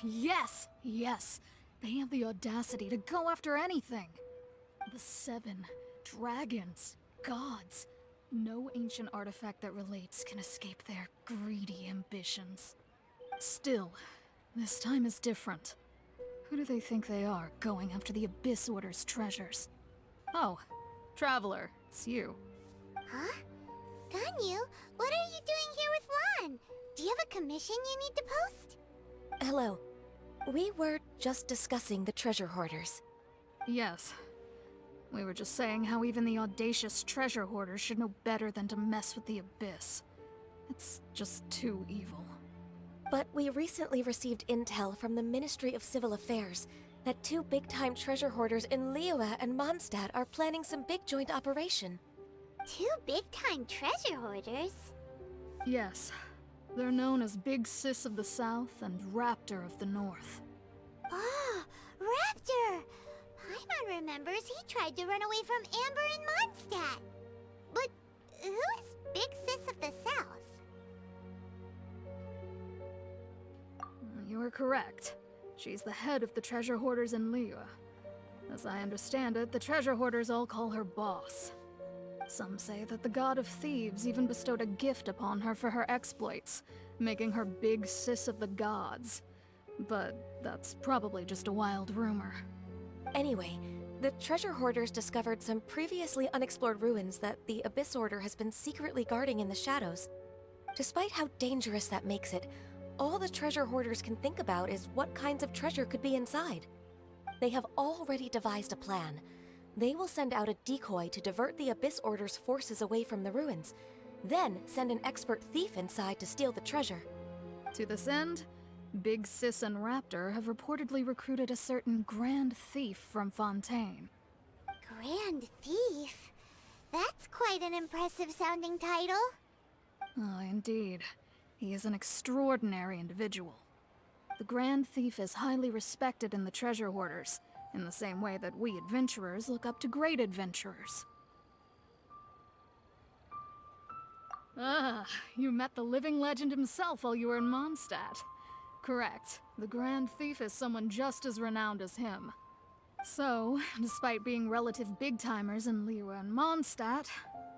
yes, yes. They have the audacity to go after anything. The 7 dragons, gods. No ancient artifact that relates can escape their greedy ambitions. Still, this time is different. Who do they think they are, going after the Abyss Order's treasures? Oh, Traveler, it's you. Huh? Ganyu, what are you doing here with Lan? Do you have a commission you need to post? Hello. We were just discussing the treasure hoarders. Yes. We were just saying how even the audacious treasure hoarders should know better than to mess with the Abyss. It's just too evil. But we recently received intel from the Ministry of Civil Affairs that 2 big-time treasure hoarders in Liyue and Mondstadt are planning some big joint operation. 2 big-time treasure hoarders? Yes. They're known as Big Sis of the South and Raptor of the North. Oh, Raptor! Paimon remembers he tried to run away from Amber in Mondstadt. But who is Big Sis of the South? You are correct. She's the head of the treasure hoarders in Liyue. As I understand it, the treasure hoarders all call her boss. Some say that the god of thieves even bestowed a gift upon her for her exploits, making her Big Sis of the gods. But that's probably just a wild rumor. Anyway, the treasure hoarders discovered some previously unexplored ruins that the Abyss Order has been secretly guarding in the shadows. Despite how dangerous that makes it, all the treasure hoarders can think about is what kinds of treasure could be inside. They have already devised a plan. They will send out a decoy to divert the Abyss Order's forces away from the ruins, then send an expert thief inside to steal the treasure. To this end, Big Sis and Raptor have reportedly recruited a certain Grand Thief from Fontaine. Grand Thief? That's quite an impressive sounding title. Oh, indeed. He is an extraordinary individual. The Grand Thief is highly respected in the treasure hoarders, in the same way that we adventurers look up to great adventurers. Ah, you met the living legend himself while you were in Mondstadt. Correct. The Grand Thief is someone just as renowned as him. So, despite being relative big-timers in Liyue and Mondstadt,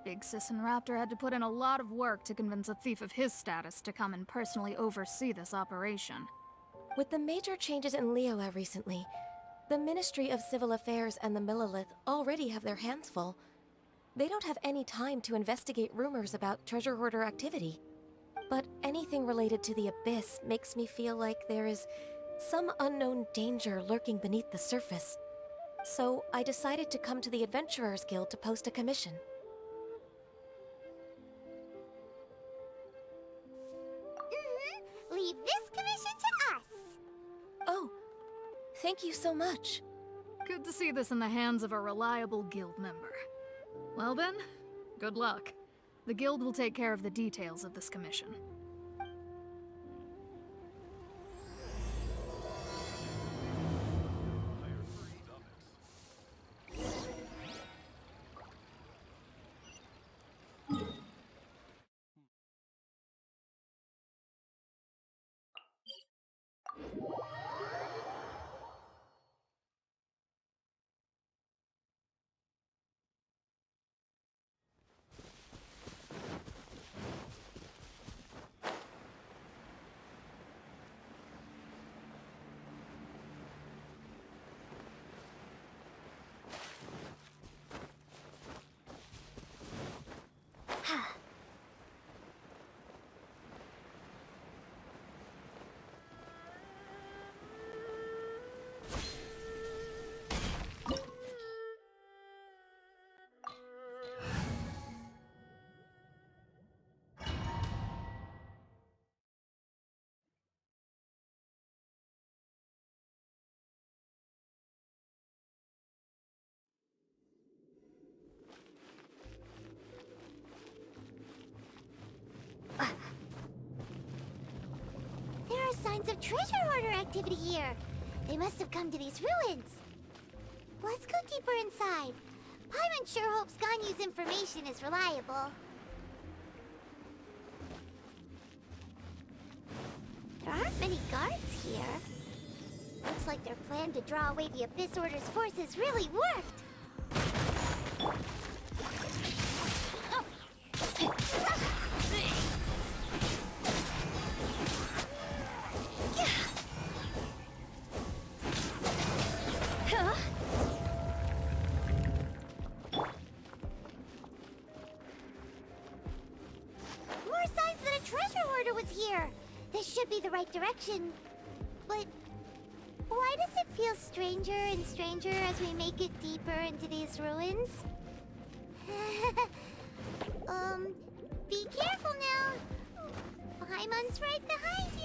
Big Sis and Raptor had to put in a lot of work to convince a thief of his status to come and personally oversee this operation. With the major changes in Liyue recently, the Ministry of Civil Affairs and the Millelith already have their hands full. They don't have any time to investigate rumors about treasure hoarder activity. But anything related to the Abyss makes me feel like there is some unknown danger lurking beneath the surface. So I decided to come to the Adventurers Guild to post a commission. Leave this commission to us. Oh, thank you so much. Good to see this in the hands of a reliable guild member. Well then, good luck. The guild will take care of the details of this commission. There are signs of treasure hoarder activity here. They must have come to these ruins. Let's go deeper inside. Paimon sure hopes Ganyu's information is reliable. There aren't many guards here. Looks like their plan to draw away the Abyss Order's forces really worked! More signs that a treasure hoarder was here! This should be the right direction. But why does it feel stranger and stranger as we make it deeper into these ruins? Be careful now! Paimon's right behind you!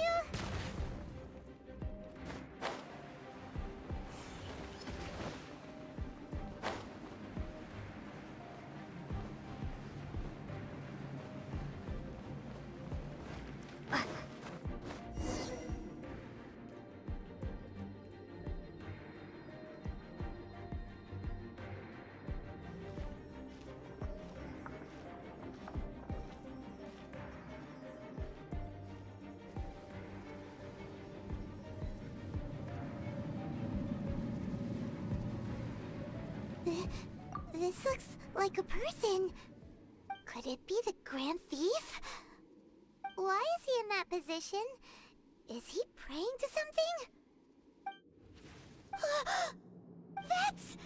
This looks like a person. Could it be the Grand Thief? Why is he in that position? Is he praying to something? That's...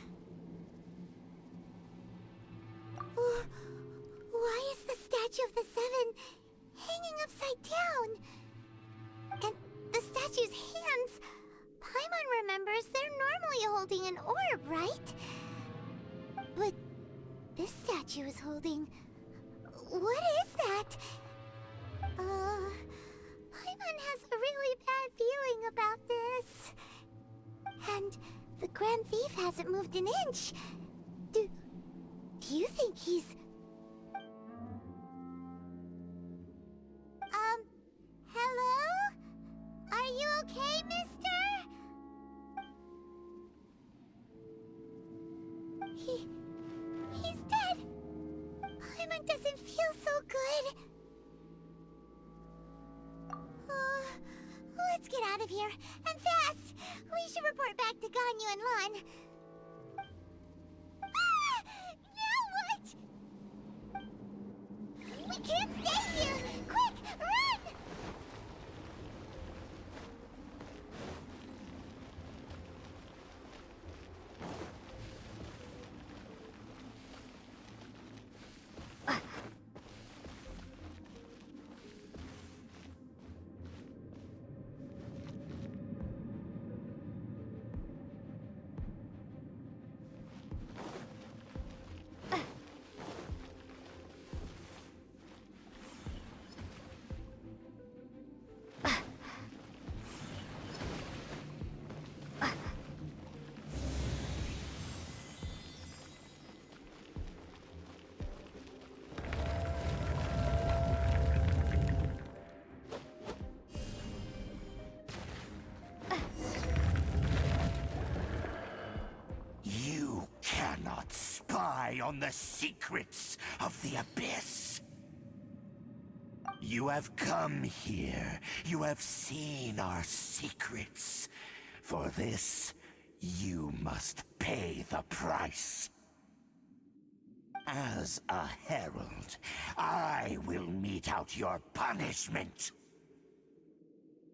Why is the statue of the Seven hanging upside down? And the statue's hands... Paimon remembers they're normally holding an orb, right? But this statue is holding... What is that? Paimon has a really bad feeling about this. And the Grand Thief hasn't moved an inch. Do you think he's... Hello? Are you okay, mister? He's dead. Paimon doesn't feel so good. Let's get out of here, and fast! We should report back to Ganyu and Lon. Ah! Now what? We can't stay here! Quick, run! On the secrets of the Abyss. You have come here. You have seen our secrets. For this, you must pay the price. As a herald, I will mete out your punishment.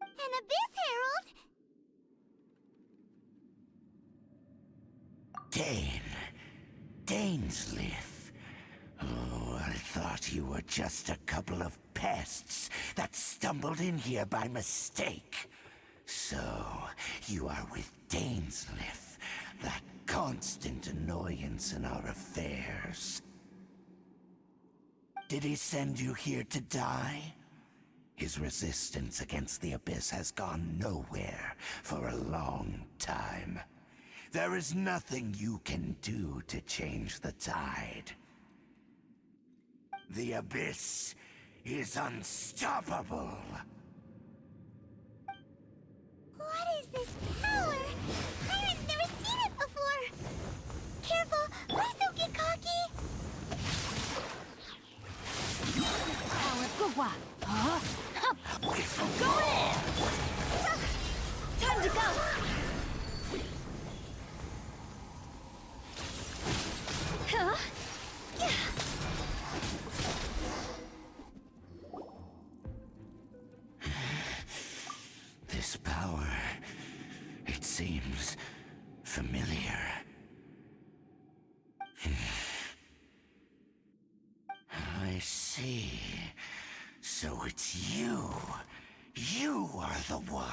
An Abyss Herald? Dane. Dainsleif. Oh, I thought you were just a couple of pests that stumbled in here by mistake. So, you are with Dainsleif, that constant annoyance in our affairs. Did he send you here to die? His resistance against the Abyss has gone nowhere for a long time. There is nothing you can do to change the tide. The Abyss is unstoppable. What is this power? Pirate's never seen it before! Careful! Please don't get cocky! Go in! Time to go! see. So it's you. You are the one.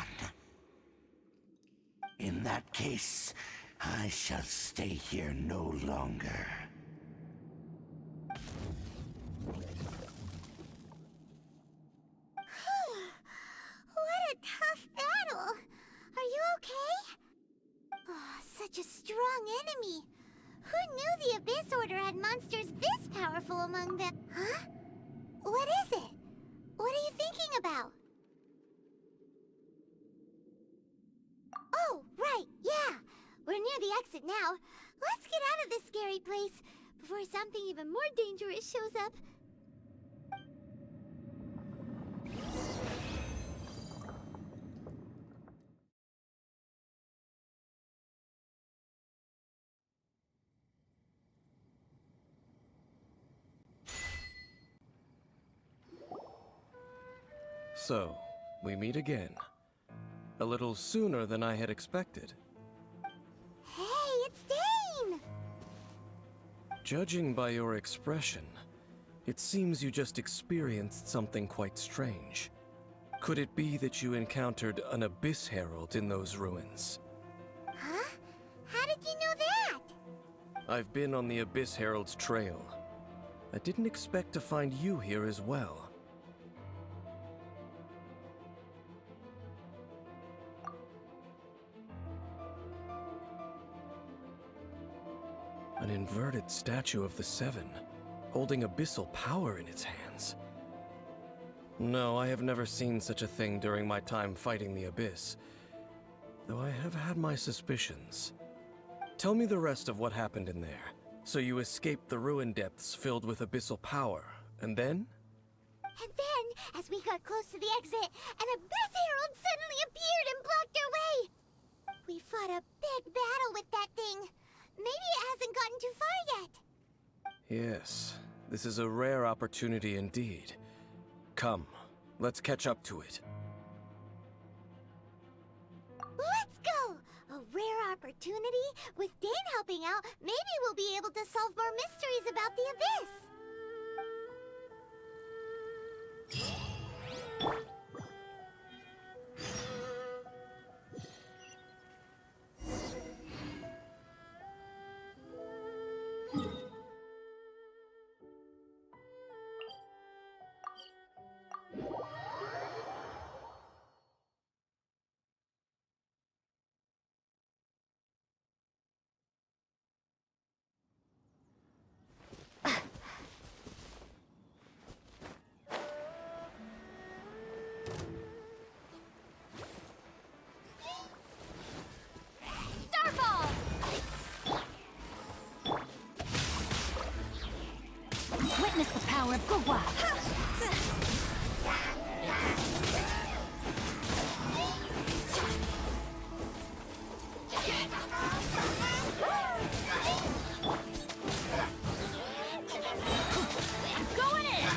In that case, I shall stay here no longer. What a tough battle! Are you okay? Oh, such a strong enemy! Who knew the Abyss Order had monsters this powerful among them? Huh? What is it? What are you thinking about? Oh, right, yeah! We're near the exit now. Let's get out of this scary place before something even more dangerous shows up. So, we meet again. A little sooner than I had expected. Hey, it's Dane! Judging by your expression, it seems you just experienced something quite strange. Could it be that you encountered an Abyss Herald in those ruins? Huh? How did you know that? I've been on the Abyss Herald's trail. I didn't expect to find you here as well. An inverted statue of the Seven, holding abyssal power in its hands. No, I have never seen such a thing during my time fighting the Abyss, though I have had my suspicions. Tell me the rest of what happened in there. So you escaped the ruin depths filled with abyssal power, and then? And then, as we got close to the exit, an Abyss Herald suddenly appeared and blocked our way! We fought a big battle with that thing. Maybe it hasn't gotten too far yet. Yes, this is a rare opportunity indeed. Come, let's catch up to it. Let's go! A rare opportunity? With Dane helping out, maybe we'll be able to solve more mysteries about the Abyss! Starfall! Witness the power of Gugwa! Going in!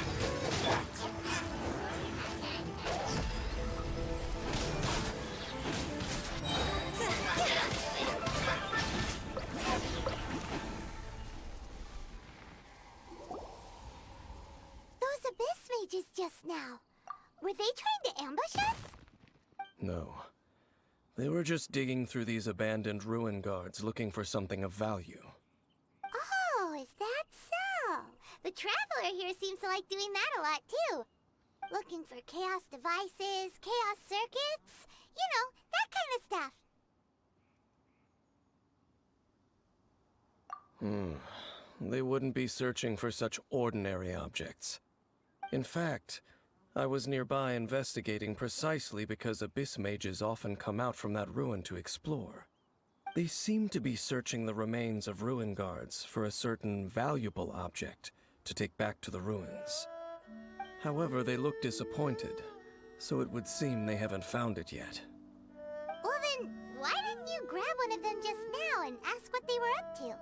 Those Abyss mages just now. Were they trying to ambush us? No. They were just digging through these abandoned ruin guards looking for something of value. Oh, is that so? The Traveler here seems to like doing that a lot too. Looking for chaos devices, chaos circuits, you know, that kind of stuff. They wouldn't be searching for such ordinary objects. In fact, I was nearby investigating precisely because Abyss mages often come out from that ruin to explore. They seem to be searching the remains of ruin guards for a certain valuable object to take back to the ruins. However, they look disappointed, so it would seem they haven't found it yet. Well then, why didn't you grab one of them just now and ask what they were up to?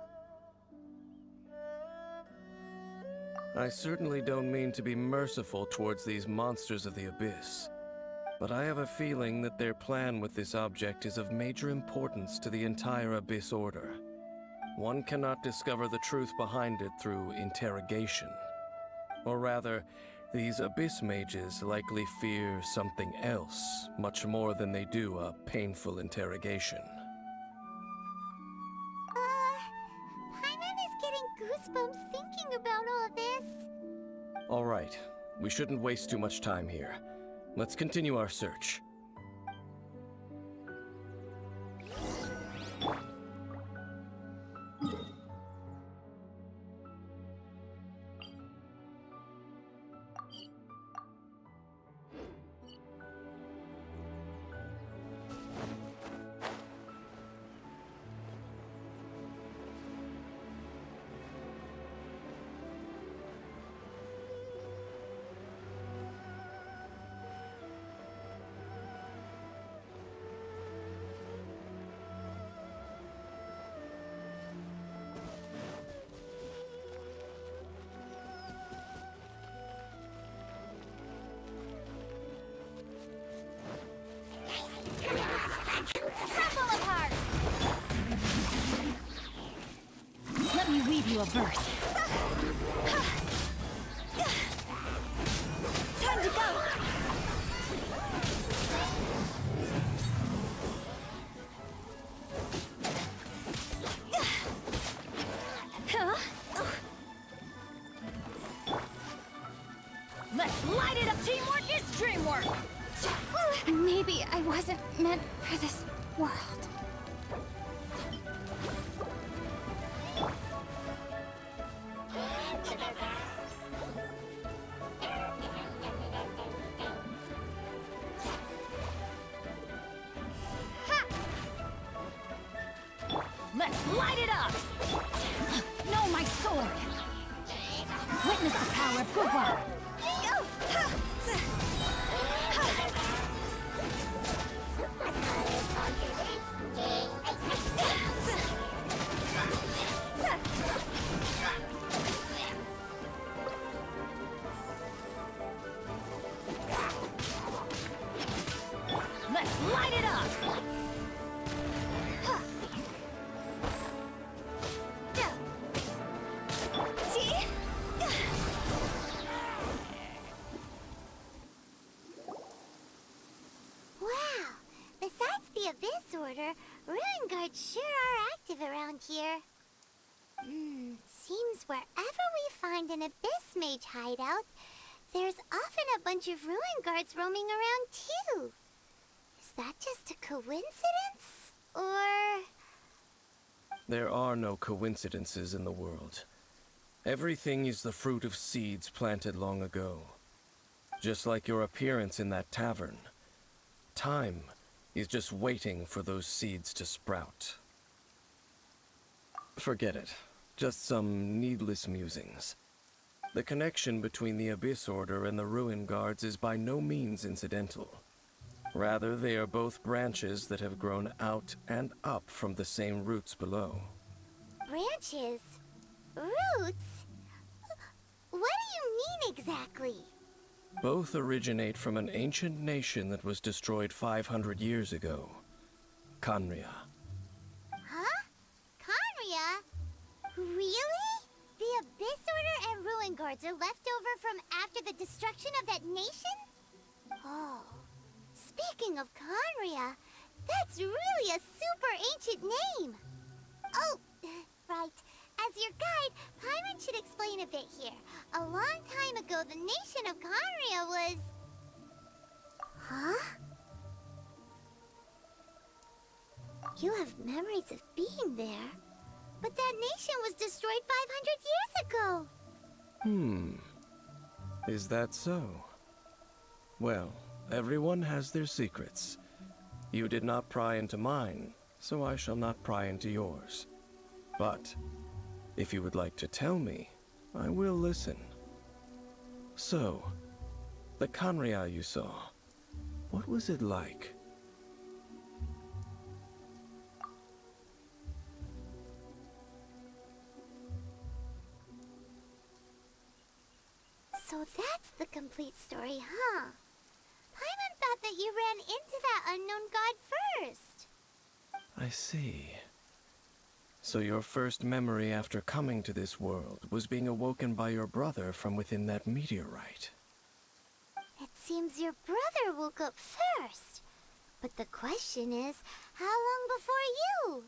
I certainly don't mean to be merciful towards these monsters of the Abyss, but I have a feeling that their plan with this object is of major importance to the entire Abyss Order. One cannot discover the truth behind it through interrogation. Or rather, these abyss mages likely fear something else, much more than they do a painful interrogation. Paimon is getting goosebumps thinking about all this. All right, we shouldn't waste too much time here. Let's continue our search. Crumble apart! Let me weave you a verse. Time to go! Let's light it up! Teamwork is dreamwork! Maybe I wasn't meant for this world. Let's light it up! No, my sword! Witness the power of Gugwa! Let's light it up! Wow! Besides the Abyss Order, Ruin Guards sure are active around here. Seems wherever we find an Abyss Mage hideout, there's often a bunch of Ruin Guards roaming around too. Is that just a coincidence? Or... There are no coincidences in the world. Everything is the fruit of seeds planted long ago. Just like your appearance in that tavern. Time is just waiting for those seeds to sprout. Forget it. Just some needless musings. The connection between the Abyss Order and the Ruin Guards is by no means incidental. Rather, they are both branches that have grown out and up from the same roots below. branches? Roots? What do you mean exactly? Both originate from an ancient nation that was destroyed 500 years ago. Khaenri'ah. Huh? Khaenri'ah? Really? The Abyss Order and Ruin Guards are left over from after the destruction of that nation? Oh. Speaking of Khaenri'ah, that's really a super ancient name. Oh, right. As your guide, Paimon should explain a bit here. A long time ago, the nation of Khaenri'ah was... Huh? You have memories of being there. But that nation was destroyed 500 years ago. Is that so? Well, everyone has their secrets. You did not pry into mine, so I shall not pry into yours. But if you would like to tell me, I will listen. So, the Khaenri'ah you saw, what was it like? So that's the complete story, huh? Paimon thought that you ran into that unknown god first. I see. So your first memory after coming to this world was being awoken by your brother from within that meteorite. It seems your brother woke up first. But the question is, how long before you?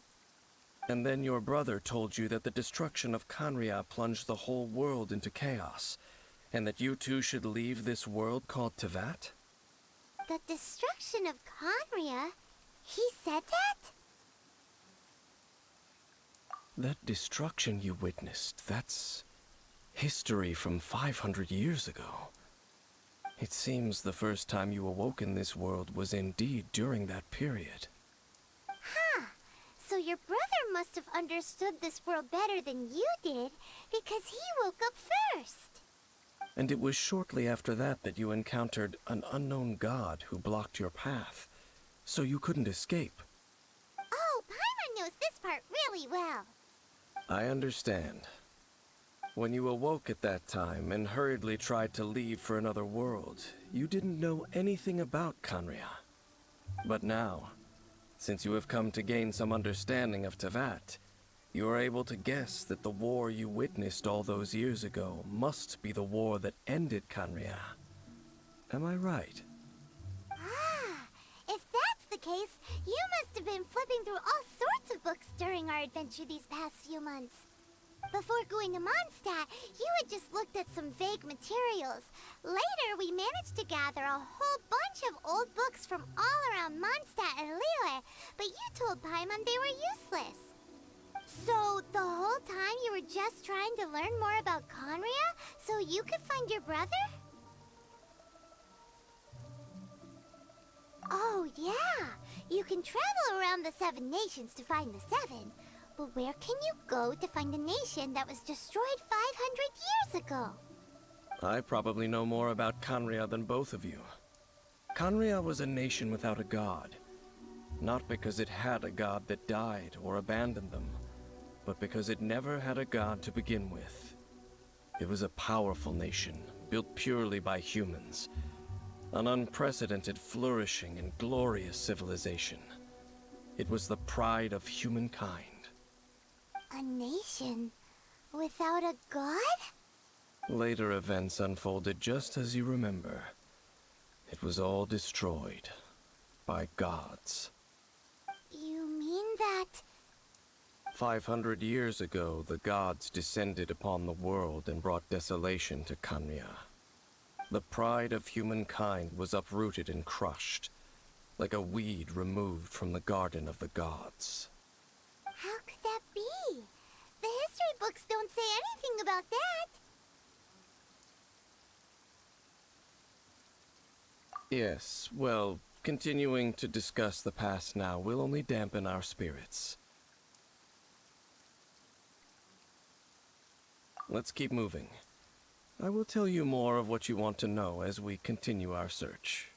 And then your brother told you that the destruction of Kanria plunged the whole world into chaos, and that you two should leave this world called Tevat? The destruction of Conria? He said that? That destruction you witnessed, that's history from 500 years ago. It seems the first time you awoke in this world was indeed during that period. Huh. So your brother must have understood this world better than you did, because he woke up first. And it was shortly after that that you encountered an unknown god who blocked your path, so you couldn't escape. Oh, Paimon knows this part really well. I understand. When you awoke at that time and hurriedly tried to leave for another world, you didn't know anything about Kanria. But now, since you have come to gain some understanding of Tevat, you are able to guess that the war you witnessed all those years ago must be the war that ended Kanria. Am I right? Ah, if that's the case, you must have been flipping through all sorts of books during our adventure these past few months. Before going to Mondstadt, you had just looked at some vague materials. Later, we managed to gather a whole bunch of old books from all around Mondstadt and Liyue, but you told Paimon they were useless. So, the whole time you were just trying to learn more about Conria so you could find your brother? Oh, yeah! You can travel around the 7 nations to find the 7. But where can you go to find a nation that was destroyed 500 years ago? I probably know more about Kanria than both of you. Kanria was a nation without a god. Not because it had a god that died or abandoned them, but because it never had a god to begin with. It was a powerful nation, built purely by humans. An unprecedented, flourishing, and glorious civilization. It was the pride of humankind. A nation without a god? Later events unfolded just as you remember. It was all destroyed by gods. You mean that... 500 years ago, the gods descended upon the world and brought desolation to Kanria. The pride of humankind was uprooted and crushed, like a weed removed from the garden of the gods. How could that be? The history books don't say anything about that. Yes, well, continuing to discuss the past now will only dampen our spirits. Let's keep moving. I will tell you more of what you want to know as we continue our search.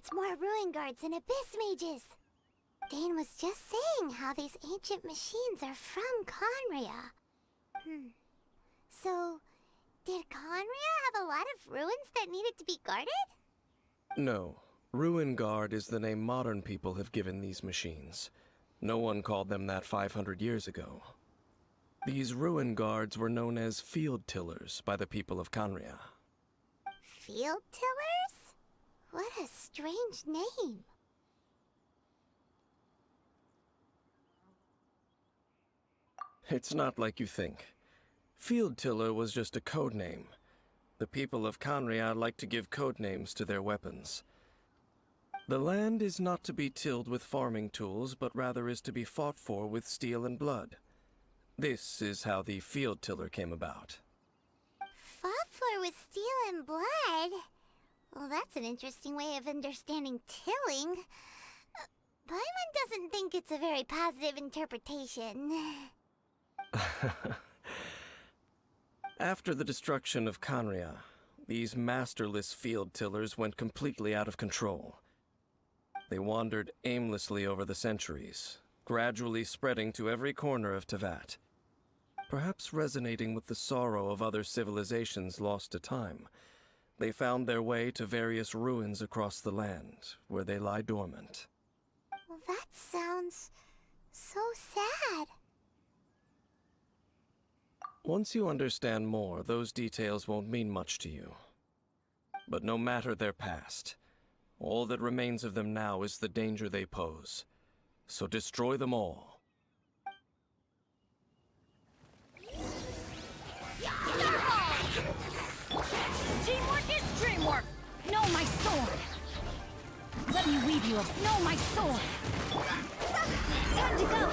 needs more ruin guards and abyss mages. Dane was just saying how these ancient machines are from Conria. So, did Conria have a lot of ruins that needed to be guarded? No. Ruin Guard is the name modern people have given these machines. No one called them that 500 years ago. These Ruin Guards were known as Field Tillers by the people of Conria. Field Tillers? What a strange name. It's not like you think. Field Tiller was just a code name. The people of Conria like to give code names to their weapons. The land is not to be tilled with farming tools, but rather is to be fought for with steel and blood. This is how the Field Tiller came about. Fought for with steel and blood? Well, that's an interesting way of understanding tilling. Paimon doesn't think it's a very positive interpretation. After the destruction of Conria, these masterless field tillers went completely out of control. They wandered aimlessly over the centuries, gradually spreading to every corner of Teyvat. Perhaps resonating with the sorrow of other civilizations lost to time, they found their way to various ruins across the land, where they lie dormant. Well, that sounds so sad. Once you understand more, those details won't mean much to you. But no matter their past, all that remains of them now is the danger they pose. So destroy them all. Teamwork is dreamwork! Know my sword! Let me weave you a know my sword! Time to go!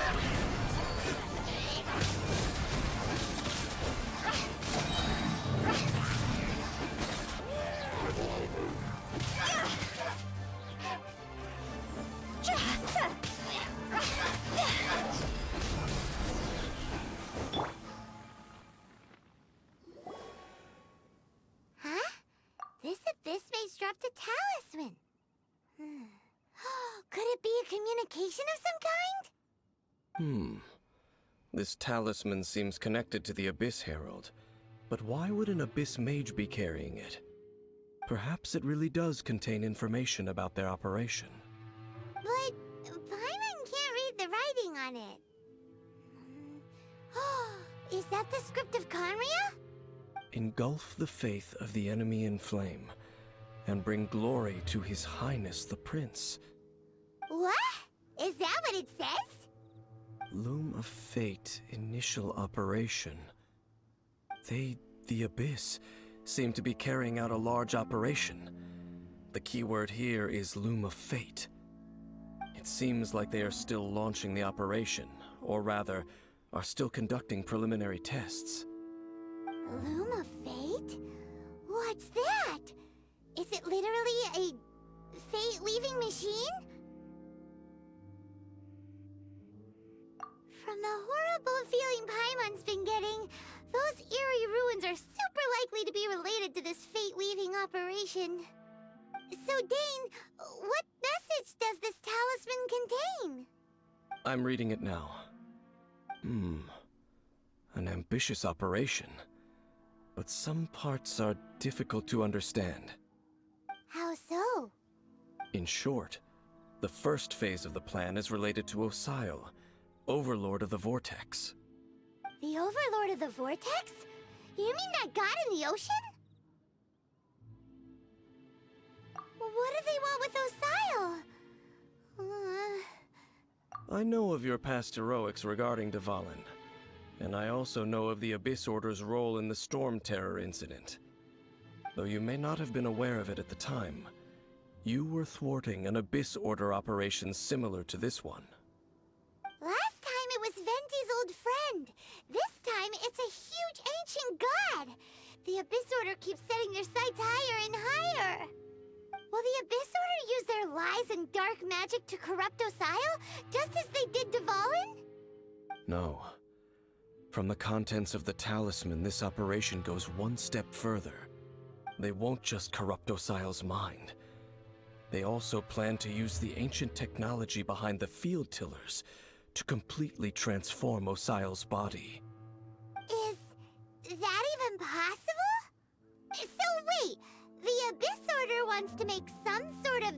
Huh? This abyss mage dropped a talisman. Could it be a communication of some kind? This talisman seems connected to the Abyss Herald. But why would an Abyss Mage be carrying it? Perhaps it really does contain information about their operation. But Paimon can't read the writing on it. Is that the script of Conria? Engulf the faith of the enemy in flame, and bring glory to His Highness the Prince. What? Is that what it says? Loom of Fate, initial operation. They, the Abyss, seem to be carrying out a large operation. The keyword here is Loom of Fate. It seems like they are still launching the operation, or rather, are still conducting preliminary tests. Loom of Fate? What's that? Is it literally a fate-weaving machine? From the horrible feeling Paimon's been getting, those eerie ruins are super likely to be related to this fate-weaving operation. So, Dane, what message does this talisman contain? I'm reading it now. An ambitious operation. But some parts are difficult to understand. How so? In short, the first phase of the plan is related to Osile, Overlord of the Vortex. The Overlord of the Vortex? You mean that god in the ocean? What do they want with Osile? I know of your past heroics regarding Dvalin, and I also know of the Abyss Order's role in the Storm Terror incident. Though you may not have been aware of it at the time, you were thwarting an Abyss Order operation similar to this one. Last time it was Venti's old friend. This time it's a huge ancient god. The Abyss Order keeps setting their sights higher and higher. Will the Abyss Order use their lies and dark magic to corrupt Osile, just as they did Dvalin? No. From the contents of the talisman, this operation goes one step further. They won't just corrupt Osile's mind. They also plan to use the ancient technology behind the field tillers to completely transform Osial's body. Is that even possible? So wait, the Abyss Order wants to make some sort of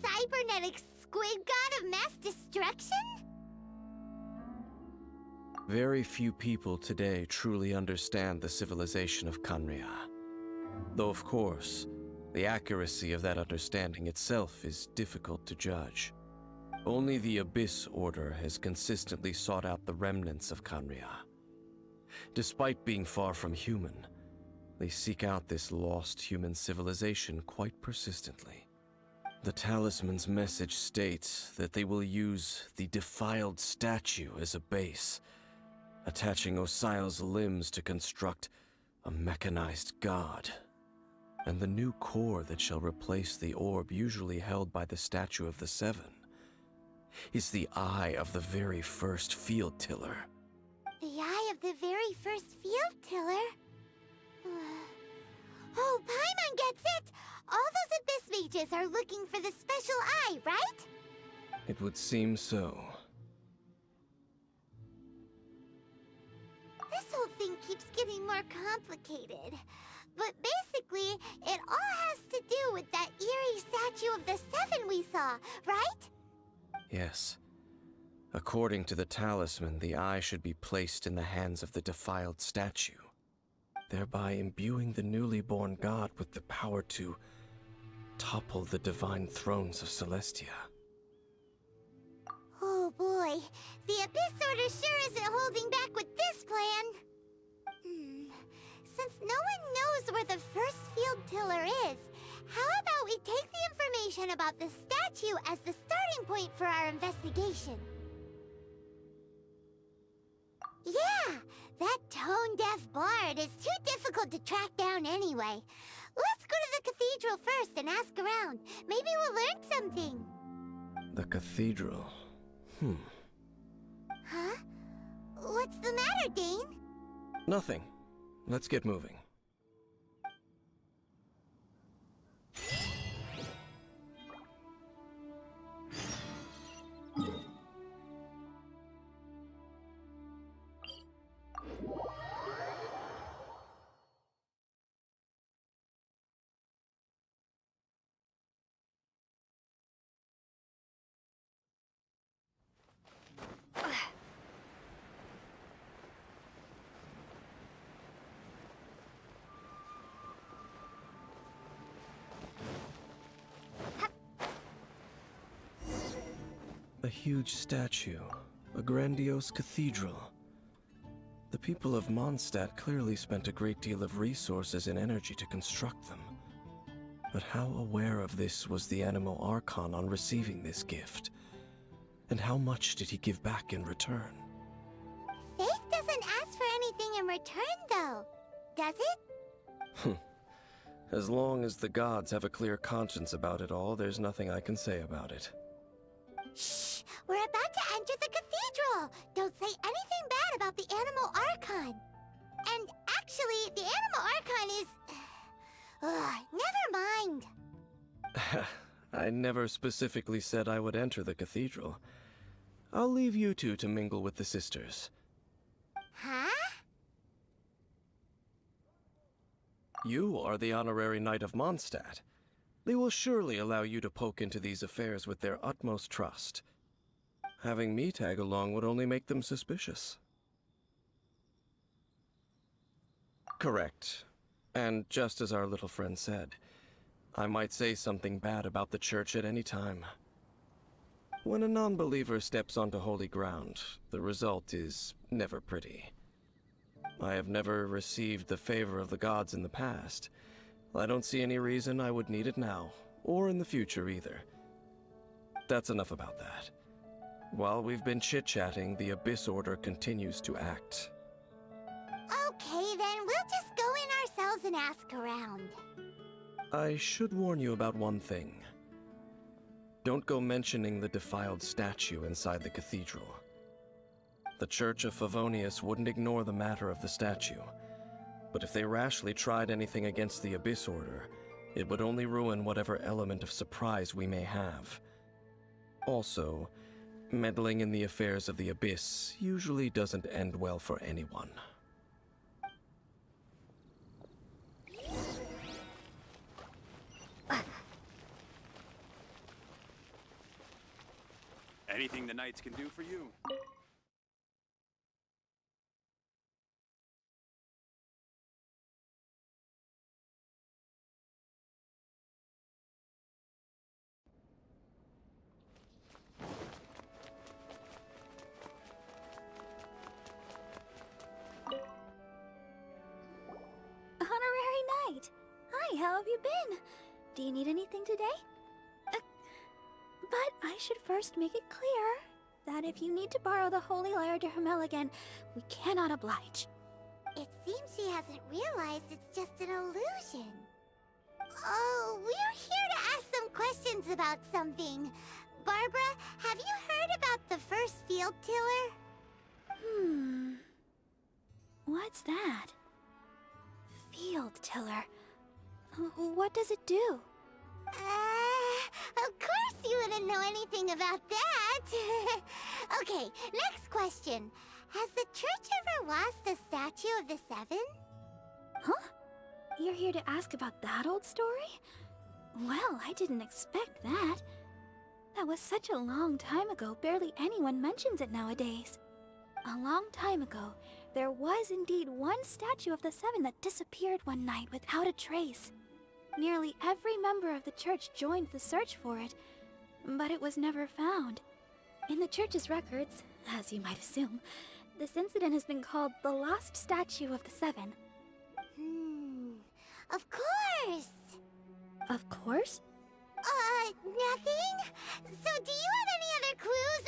cybernetic squid god of mass destruction? Very few people today truly understand the civilization of Khaenri'ah. Though of course, the accuracy of that understanding itself is difficult to judge. Only the Abyss Order has consistently sought out the remnants of Khaenri'ah. Despite being far from human, they seek out this lost human civilization quite persistently. The talisman's message states that they will use the defiled statue as a base, attaching Osial's limbs to construct a mechanized god. And the new core that shall replace the orb usually held by the Statue of the Seven is the eye of the very first field tiller. The eye of the very first field tiller? Oh, Paimon gets it! All those Abyss mages are looking for the special eye, right? It would seem so. This whole thing keeps getting more complicated. But basically, it all has to do with that eerie statue of the Seven we saw, right? Yes. According to the talisman, the eye should be placed in the hands of the defiled statue, thereby imbuing the newly born god with the power to topple the divine thrones of Celestia. Oh boy, the Abyss Order sure isn't holding back with this plan. Since no one knows where the first field tiller is, how about we take the information about the statue as the starting point for our investigation? Yeah, that tone-deaf bard is too difficult to track down anyway. Let's go to the cathedral first and ask around. Maybe we'll learn something. The cathedral. Huh? What's the matter, Dane? Nothing. Let's get moving. A huge statue, a grandiose cathedral. The people of Mondstadt clearly spent a great deal of resources and energy to construct them. But how aware of this was the Animal Archon on receiving this gift? And how much did he give back in return? Faith doesn't ask for anything in return, though. Does it? As long as the gods have a clear conscience about it all, there's nothing I can say about it. Shh! We're about to enter the cathedral! Don't say anything bad about the Animal Archon! And actually, the Animal Archon is... never mind! I never specifically said I would enter the cathedral. I'll leave you two to mingle with the sisters. Huh? You are the honorary knight of Mondstadt. They will surely allow you to poke into these affairs with their utmost trust. Having me tag along would only make them suspicious. Correct. And just as our little friend said, I might say something bad about the church at any time. When a non-believer steps onto holy ground, the result is never pretty. I have never received the favor of the gods in the past. I don't see any reason I would need it now, or in the future either. That's enough about that. While we've been chit-chatting, the Abyss Order continues to act. Okay, then we'll just go in ourselves and ask around. I should warn you about one thing. Don't go mentioning the defiled statue inside the cathedral. The Church of Favonius wouldn't ignore the matter of the statue, but if they rashly tried anything against the Abyss Order, It would only ruin whatever element of surprise we may have. Also, meddling in the affairs of the Abyss usually doesn't end well for anyone. Anything the Knights can do for you? Honorary Knight! Hi, how have you been? Do you need anything today? But I should first make it clear that if you need to borrow the Holy Lyre de Hermel again, we cannot oblige. It seems she hasn't realized it's just an illusion. Oh, we're here to ask some questions about something. Barbara, have you heard about the first field tiller? What's that? Field tiller. What does it do? Of course you wouldn't know anything about that. Okay, next question. Has the church ever lost a statue of the Seven? Huh? You're here to ask about that old story? Well, I didn't expect that. That was such a long time ago, barely anyone mentions it nowadays. A long time ago, there was indeed one statue of the Seven that disappeared one night without a trace. Nearly every member of the church joined the search for it, but it was never found. In the church's records, as you might assume, this incident has been called the Lost Statue of the Seven. Of course! Of course? Nothing? So do you have any other clues?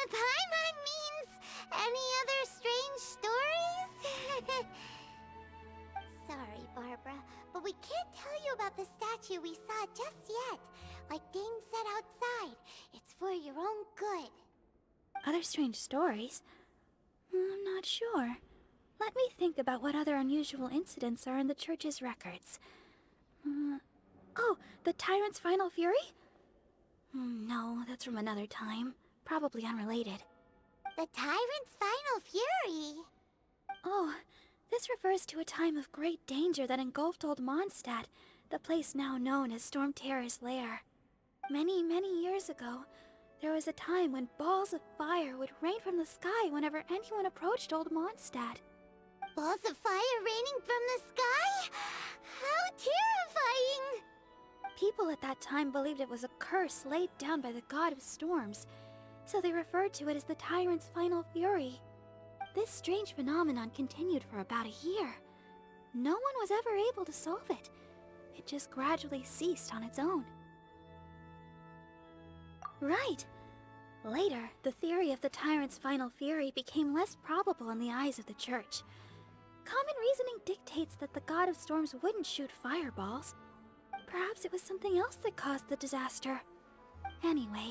Paimon means any other strange stories? Sorry, Barbara, but we can't tell you about the statue we saw just yet. Like Dane said outside, it's for your own good. Other strange stories? I'm not sure. Let me think about what other unusual incidents are in the church's records. Oh, the Tyrant's Final Fury? No, that's from another time. Probably unrelated. The Tyrant's Final Fury? Oh, this refers to a time of great danger that engulfed Old Mondstadt, the place now known as Storm Terror's lair. Many, many years ago, there was a time when balls of fire would rain from the sky whenever anyone approached Old Mondstadt. Balls of fire raining from the sky? How terrifying! People at that time believed it was a curse laid down by the god of storms, so they referred to it as the Tyrant's Final Fury. This strange phenomenon continued for about a year. No one was ever able to solve it. It just gradually ceased on its own. Right. Later, the theory of the Tyrant's Final Fury became less probable in the eyes of the church. Common reasoning dictates that the god of storms wouldn't shoot fireballs. Perhaps it was something else that caused the disaster. Anyway,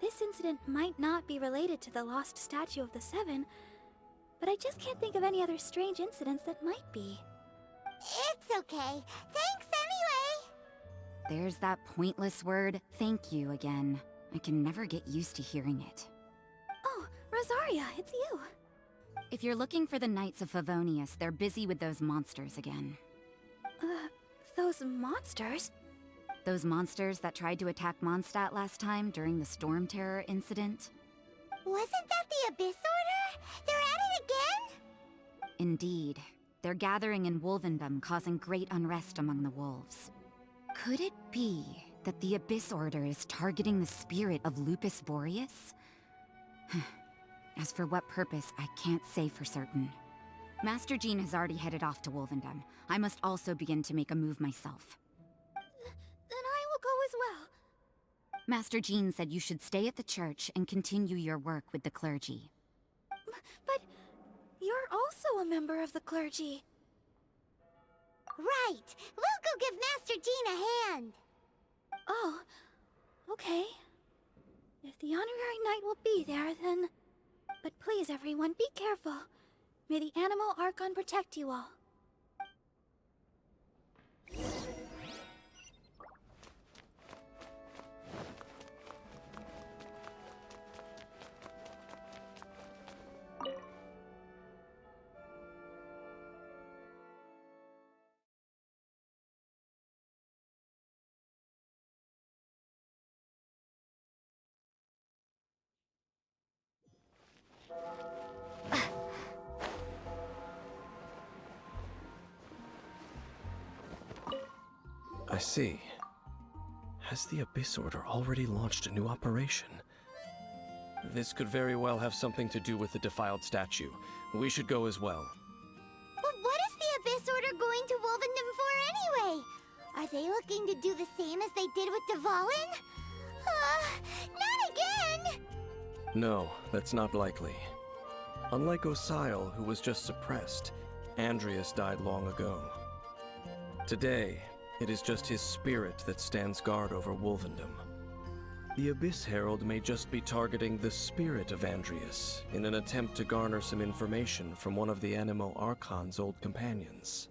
this incident might not be related to the lost statue of the Seven, but I just can't think of any other strange incidents that might be. It's okay. Thanks anyway! There's that pointless word, thank you, again. I can never get used to hearing it. Oh, Rosaria, it's you. If you're looking for the Knights of Favonius, they're busy with those monsters again. Those monsters? Those monsters that tried to attack Mondstadt last time during the Storm Terror incident? Wasn't that the Abyss Order? They're at it again? Indeed. They're gathering in Wolvendom, causing great unrest among the wolves. Could it be that the Abyss Order is targeting the spirit of Lupus Boreas? As for what purpose, I can't say for certain. Master Jean has already headed off to Wolvendom. I must also begin to make a move myself. Then I will go as well. Master Jean said you should stay at the church and continue your work with the clergy. But you're also a member of the clergy. Right. We'll go give Master Jean a hand. Oh, okay. If the Honorary Knight will be there, then... But please, everyone, be careful. May the Animal Archon protect you all. I see. Has the Abyss Order already launched a new operation? This could very well have something to do with the defiled statue. We should go as well. But what is the Abyss Order going to Wolvendom for anyway? Are they looking to do the same as they did with Dvalin? Not again! No, that's not likely. Unlike Osile, who was just suppressed, Andreas died long ago. Today, it is just his spirit that stands guard over Wolvendom. The Abyss Herald may just be targeting the spirit of Andreas in an attempt to garner some information from one of the Animo Archon's old companions.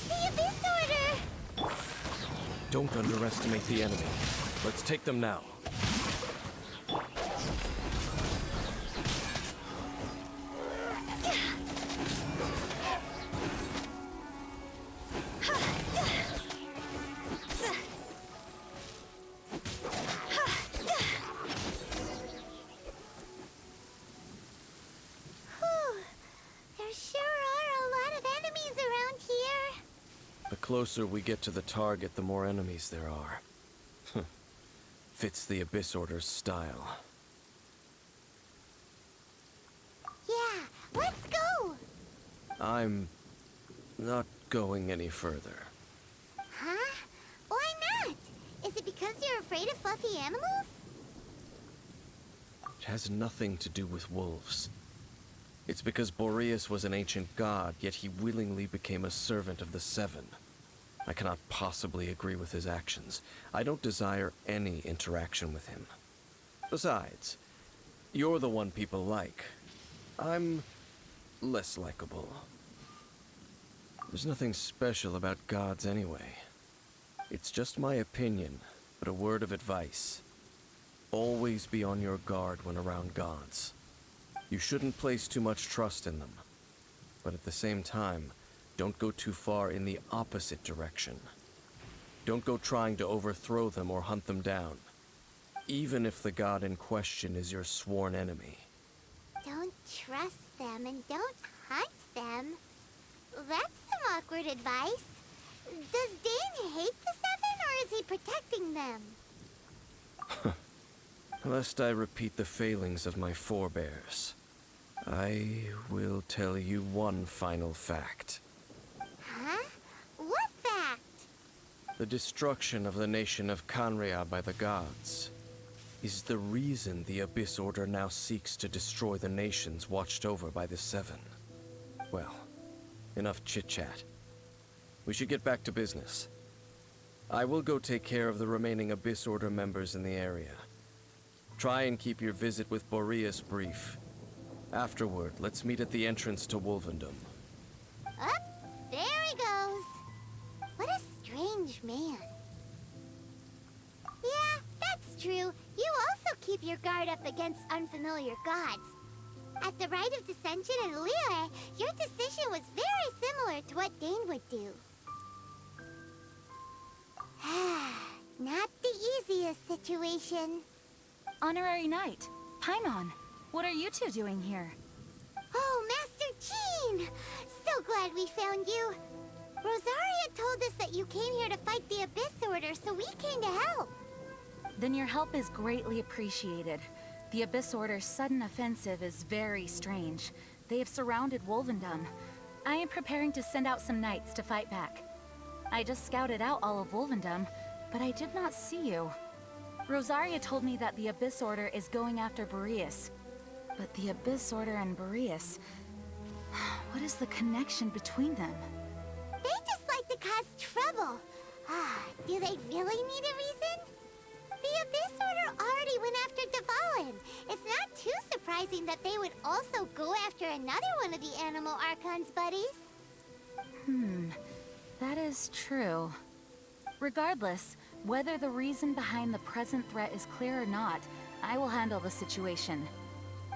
The Abyss Order! Don't underestimate the enemy. Let's take them now. The closer we get to the target, the more enemies there are. Fits the Abyss Order's style. Yeah, let's go! I'm not going any further. Huh? Why not? Is it because you're afraid of fluffy animals? It has nothing to do with wolves. It's because Boreas was an ancient god, yet he willingly became a servant of the Seven. I cannot possibly agree with his actions. I don't desire any interaction with him. Besides, you're the one people like. I'm less likable. There's nothing special about gods anyway. It's just my opinion, but a word of advice. Always be on your guard when around gods. You shouldn't place too much trust in them. But at the same time, don't go too far in the opposite direction. Don't go trying to overthrow them or hunt them down, even if the god in question is your sworn enemy. Don't trust them and don't hunt them. That's some awkward advice. Does Dane hate the Seven, or is he protecting them? Lest I repeat the failings of my forebears, I will tell you one final fact. Huh? What fact? The destruction of the nation of Canria by the gods is the reason the Abyss Order now seeks to destroy the nations watched over by the Seven. Well, enough chit-chat. We should get back to business. I will go take care of the remaining Abyss Order members in the area. Try and keep your visit with Boreas brief. Afterward, let's meet at the entrance to Wolvendom. Up, there he goes. What a strange man. Yeah, that's true. You also keep your guard up against unfamiliar gods. At the Rite of Dissension in Liyue, your decision was very similar to what Dane would do. Not the easiest situation. Honorary Knight, Paimon, what are you two doing here? Oh, Master Jean! So glad we found you. Rosaria told us that you came here to fight the Abyss Order, so we came to help. Then your help is greatly appreciated. The Abyss Order's sudden offensive is very strange. They have surrounded Wolvendom. I am preparing to send out some knights to fight back. I just scouted out all of Wolvendom, but I did not see you. Rosaria told me that the Abyss Order is going after Boreas. But the Abyss Order and Boreas... what is the connection between them? They just like to cause trouble. Do they really need a reason? The Abyss Order already went after Dvalin. It's not too surprising that they would also go after another one of the Animo Archon's buddies. That is true. Regardless, whether the reason behind the present threat is clear or not, I will handle the situation.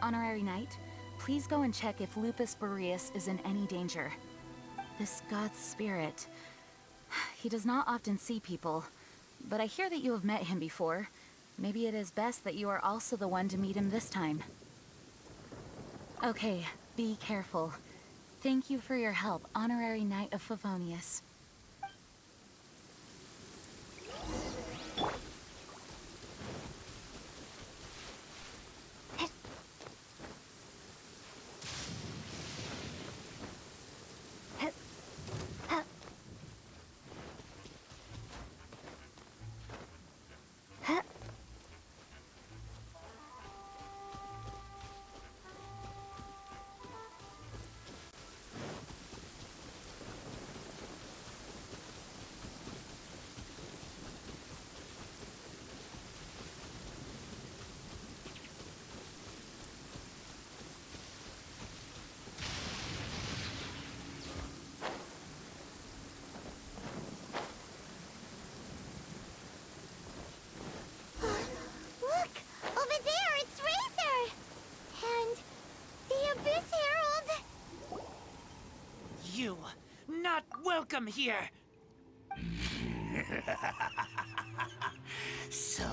Honorary Knight, please go and check if Lupus Boreas is in any danger. This god's spirit... He does not often see people, but I hear that you have met him before. Maybe it is best that you are also the one to meet him this time. Okay, be careful. Thank you for your help, Honorary Knight of Favonius. Look! Over there, it's Razor! And the Abyss Herald! You, not welcome here! So,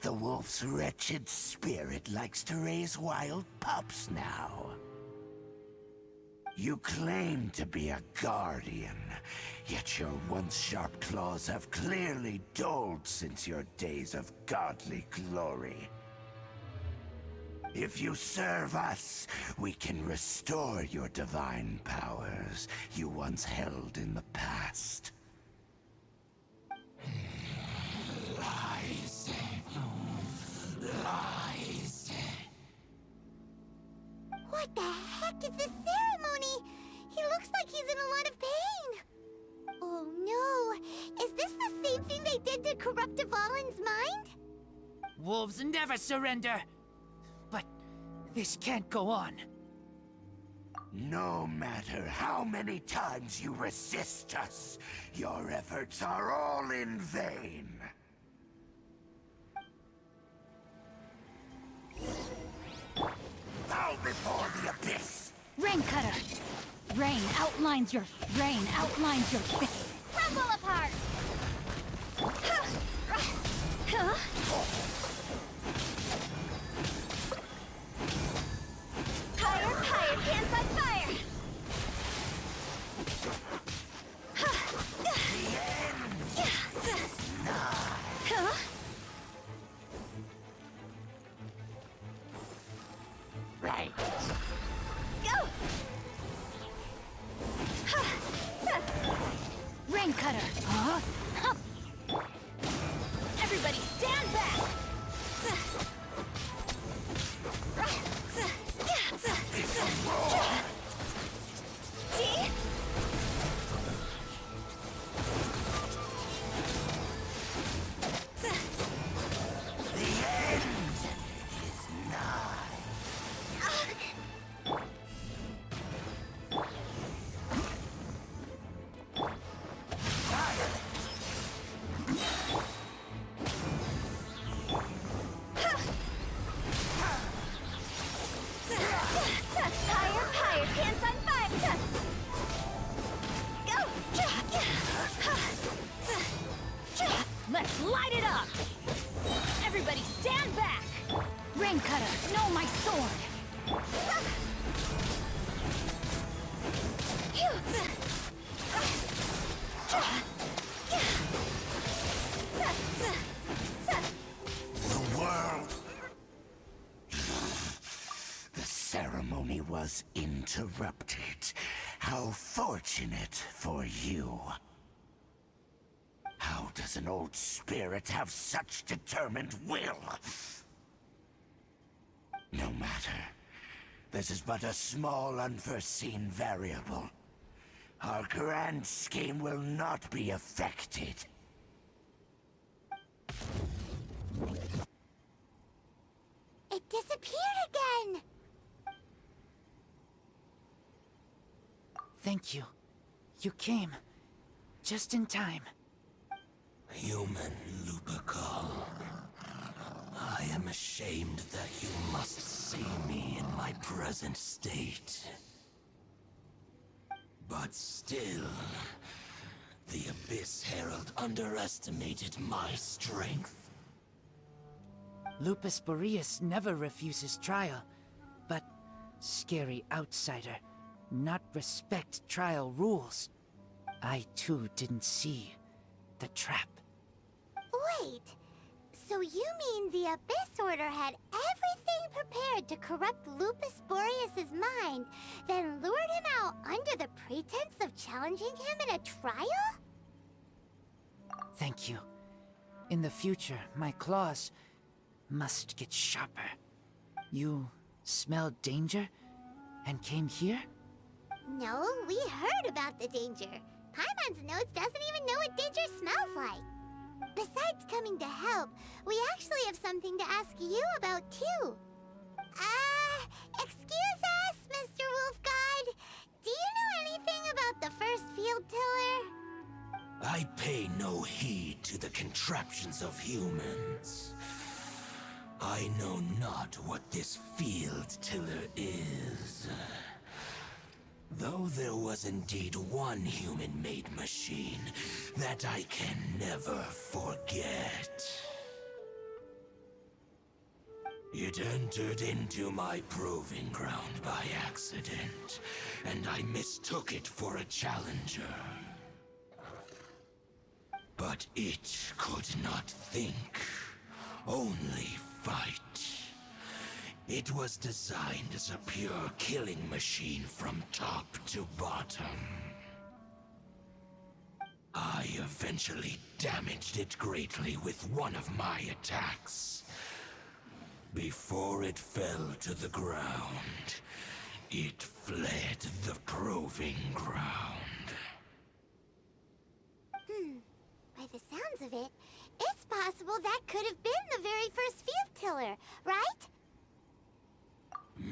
the wolf's wretched spirit likes to raise wild pups now. You claim to be a guardian, yet your once sharp claws have clearly dulled since your days of godly glory. If you serve us, we can restore your divine powers you once held in the past. Lies. Lies. What the heck is this ceremony? He looks like he's in a lot of pain. Oh no! Is this the same thing they did to corrupt Dvalin's mind? Wolves never surrender! But this can't go on. No matter how many times you resist us, your efforts are all in vain. Bow before the abyss! Rain Cutter! Rain outlines your face. Crumble apart! Higher, higher, hands on fire! Right. Go! Rain Cutter! Huh? Everybody stand back! See? The end is nigh. Higher, higher, hands on fire! Go! Let's light it up! Everybody stand back! Rain Cutter, know my sword! The world. The ceremony was interrupted. How fortunate for you. How does an old spirit have such determined will? No matter. This is but a small unforeseen variable. Our grand scheme will not be affected. It disappeared again! Thank you. You came. just in time. Human Lupercal, I am ashamed that you must see me in my present state. But still, the Abyss Herald underestimated my strength. Lupus Boreas never refuses trial, but scary outsider, not respect trial rules. I too didn't see the trap. Wait, so you mean the Abyss Order had everything prepared to corrupt Lupus Boreas' mind, then lured him out under the pretense of challenging him in a trial? Thank you. In the future, my claws must get sharper. You smelled danger and came here? No, we heard about the danger. Paimon's nose doesn't even know what danger smells like. Besides coming to help, we actually have something to ask you about too. Excuse us, Mr. Wolf God. Do you know anything about the first field tiller? I pay no heed to the contraptions of humans. I know not what this field tiller is. Though there was indeed one human-made machine that I can never forget. It entered into my proving ground by accident, and I mistook it for a challenger. But it could not think, only fight. It was designed as a pure killing machine from top to bottom. I eventually damaged it greatly with one of my attacks. Before it fell to the ground, it fled the proving ground. By the sounds of it, it's possible that could have been the very first field tiller, right?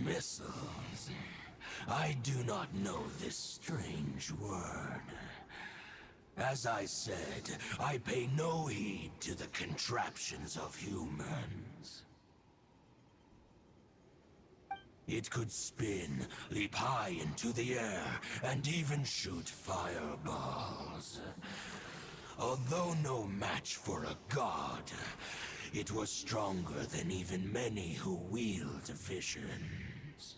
Missiles. I do not know this strange word. As I said, I pay no heed to the contraptions of humans. It could spin, leap high into the air, and even shoot fireballs. Although no match for a god, it was stronger than even many who wield visions.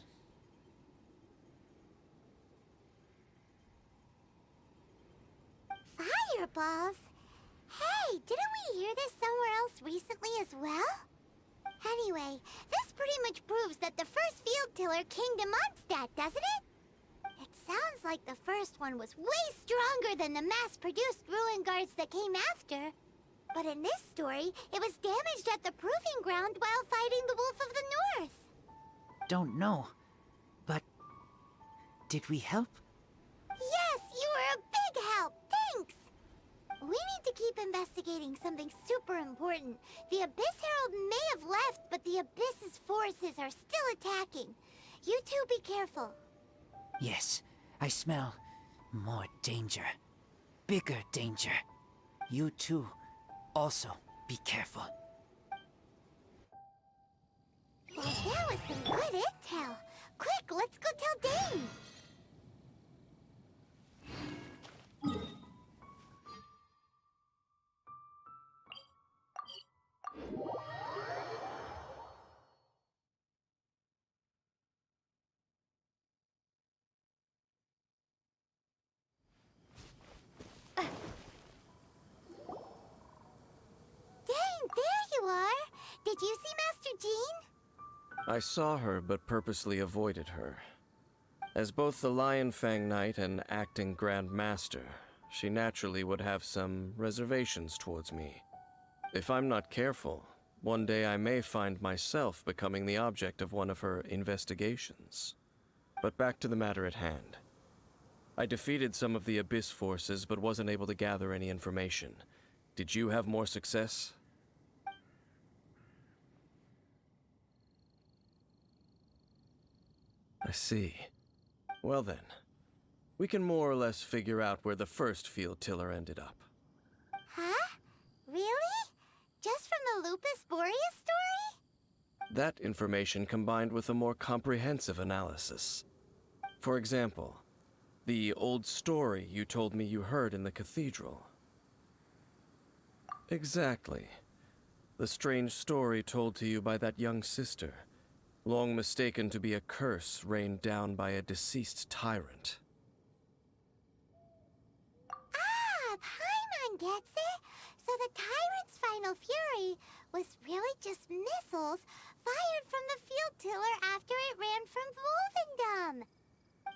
Fireballs? Hey, didn't we hear this somewhere else recently as well? Anyway, this pretty much proves that the first field tiller came to Mondstadt, doesn't it? It sounds like the first one was way stronger than the mass-produced ruin guards that came after. But in this story, it was damaged at the proving ground while fighting the Wolf of the North. Don't know, but did we help? Yes, you were a big help. Thanks. We need to keep investigating something super important. The Abyss Herald may have left, but the Abyss's forces are still attacking. You two be careful. Yes, I smell more danger. Bigger danger. You too, also be careful. Well, that was some good intel. Quick, let's go tell Dane. Dane, there you are. Did you see Master Jean? I saw her, but purposely avoided her. As both the Lion Fang Knight and acting Grand Master, she naturally would have some reservations towards me. If I'm not careful, one day I may find myself becoming the object of one of her investigations. But back to the matter at hand. I defeated some of the Abyss forces, but wasn't able to gather any information. Did you have more success? I see. Well then, We can more or less figure out where the first field tiller ended up. Huh? Really? Just from the Lupus Boreas story? That information combined with a more comprehensive analysis. For example, the old story you told me you heard in the cathedral. Exactly. The strange story told to you by that young sister, long mistaken to be a curse rained down by a deceased tyrant. Ah, Paimon gets it! So the tyrant's final fury was really just missiles fired from the field tiller after it ran from Wolvendom.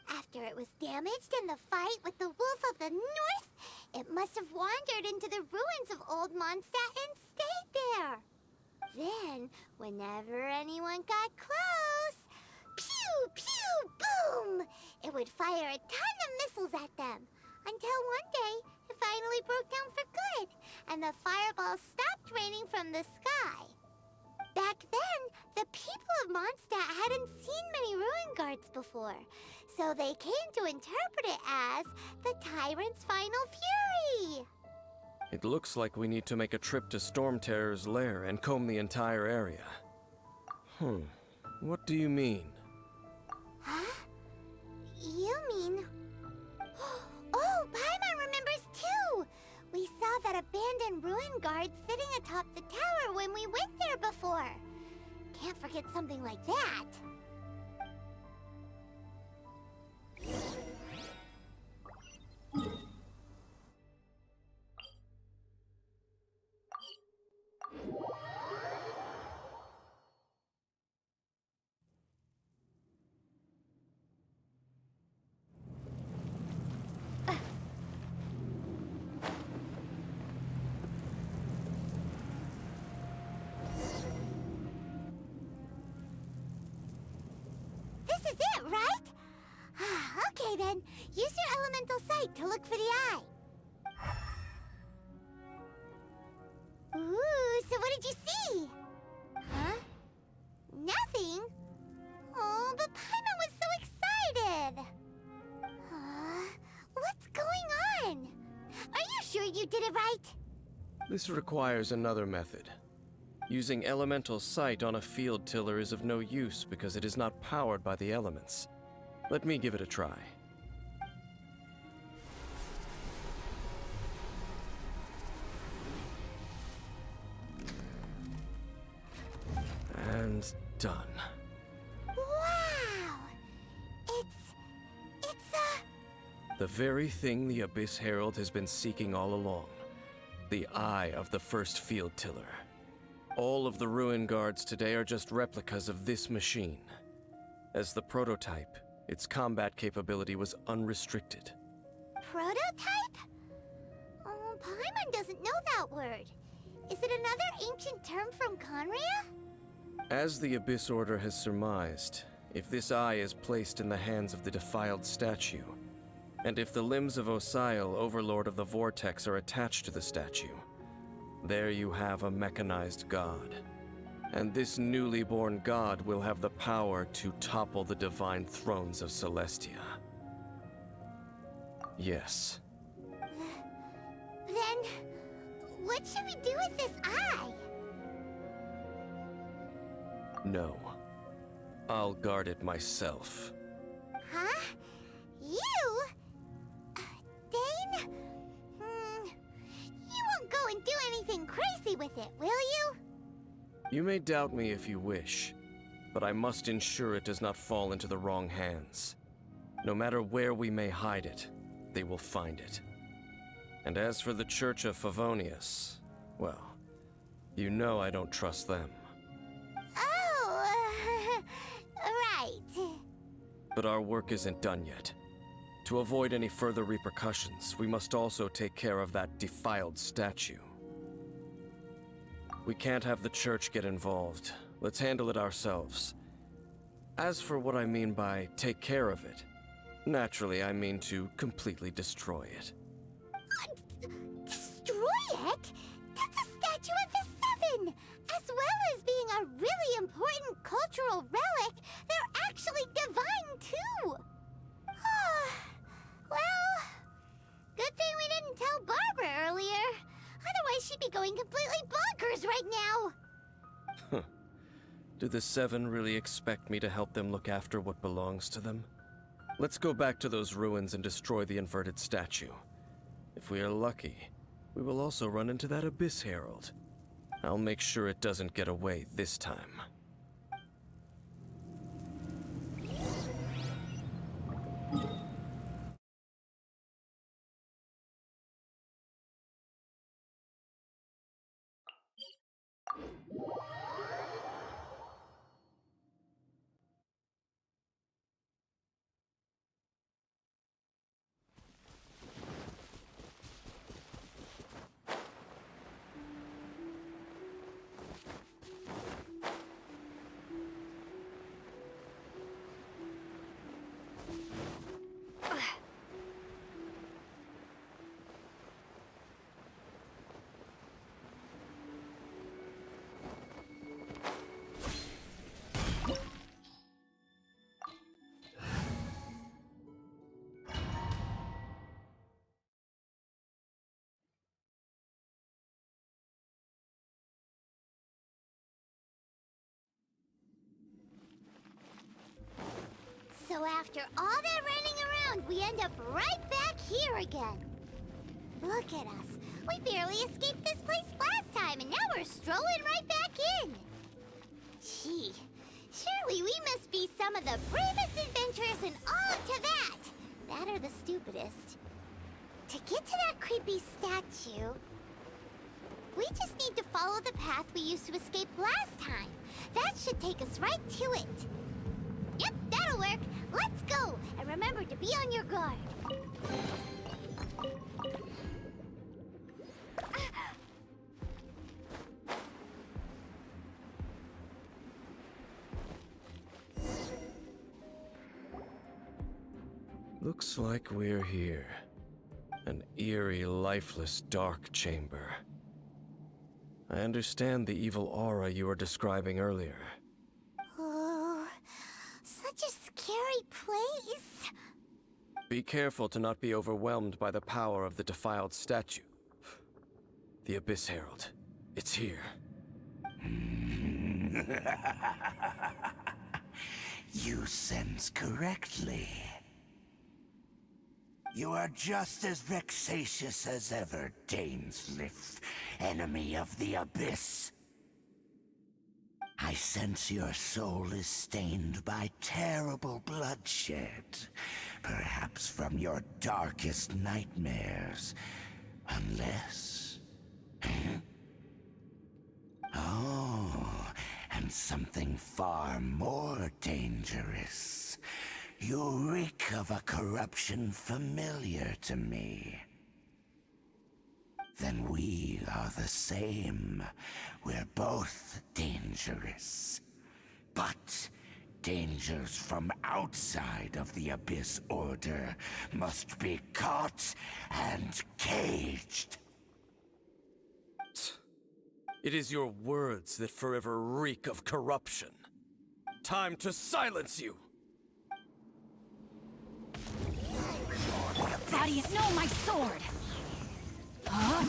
After it was damaged in the fight with the Wolf of the North, it must have wandered into the ruins of Old Mondstadt and stayed there. Then, whenever anyone got close, pew, pew, boom! It would fire a ton of missiles at them, until one day it finally broke down for good, and the fireballs stopped raining from the sky. Back then, the people of Mondstadt hadn't seen many ruin guards before, so they came to interpret it as the Tyrant's final fury. It looks like we need to make a trip to Storm Terror's lair and comb the entire area. What do you mean? Huh? You mean... Oh, Paimon remembers too! We saw that abandoned ruin guard sitting atop the tower when we went there before. Can't forget something like that. This is it, right? Okay then, use your elemental sight to look for the eye. Ooh, so what did you see? Huh? Nothing? Oh, but Paimon was so excited. What's going on? Are you sure you did it right? This requires another method. Using elemental sight on a field tiller is of no use because it is not powered by the elements. Let me give it a try. And done. Wow! It's The very thing the Abyss Herald has been seeking all along. The eye of the first field tiller. All of the ruin guards today are just replicas of this machine. As the prototype, its combat capability was unrestricted. prototype? Oh, Paimon doesn't know that word. Is it another ancient term from Conria? As the Abyss Order has surmised, if this eye is placed in the hands of the defiled statue, and if the limbs of Osial, Overlord of the Vortex, are attached to the statue, there you have a mechanized god. And this newly born god will have the power to topple the divine thrones of Celestia. Yes. Then, what should we do with this eye? No. I'll guard it myself. Huh? You? Dane? You won't go and do anything crazy with it, will you? You may doubt me if you wish, but I must ensure it does not fall into the wrong hands. No matter where we may hide it, they will find it. And as for the Church of Favonius, well, you know I don't trust them. Oh, right. But our work isn't done yet. To avoid any further repercussions, we must also take care of that defiled statue. We can't have the church get involved. Let's handle it ourselves. As for what I mean by take care of it, naturally I mean to completely destroy it. Destroy it? That's a statue of the Seven! As well as being a really important cultural relic, they're actually divine too! Well, good thing we didn't tell Barbara earlier. Otherwise, she'd be going completely bonkers right now. Do the Seven really expect me to help them look after what belongs to them? Let's go back to those ruins and destroy the inverted statue. If we are lucky, we will also run into that Abyss Herald. I'll make sure it doesn't get away this time. So after all that running around, we end up right back here again. Look at us. We barely escaped this place last time, and now we're strolling right back in. Gee, surely we must be some of the bravest adventurers in all of Teyvat. That or the stupidest. To get to that creepy statue, we just need to follow the path we used to escape last time. That should take us right to it. Yep, that'll work. Let's go! And remember to be on your guard. Looks like we're here. An eerie, lifeless, dark chamber. I understand the evil aura you were describing earlier. Oh, such a scary place. Be careful to not be overwhelmed by the power of the defiled statue. The Abyss Herald. It's here. You sense correctly. You are just as vexatious as ever, Dainsleif, enemy of the Abyss. I sense your soul is stained by terrible bloodshed, perhaps from your darkest nightmares, unless... Oh, and something far more dangerous. You reek of a corruption familiar to me. Then we are the same. We're both dangerous. But dangers from outside of the Abyss Order must be caught and caged. It is your words that forever reek of corruption. Time to silence you! Radiant, no, my sword! Huh?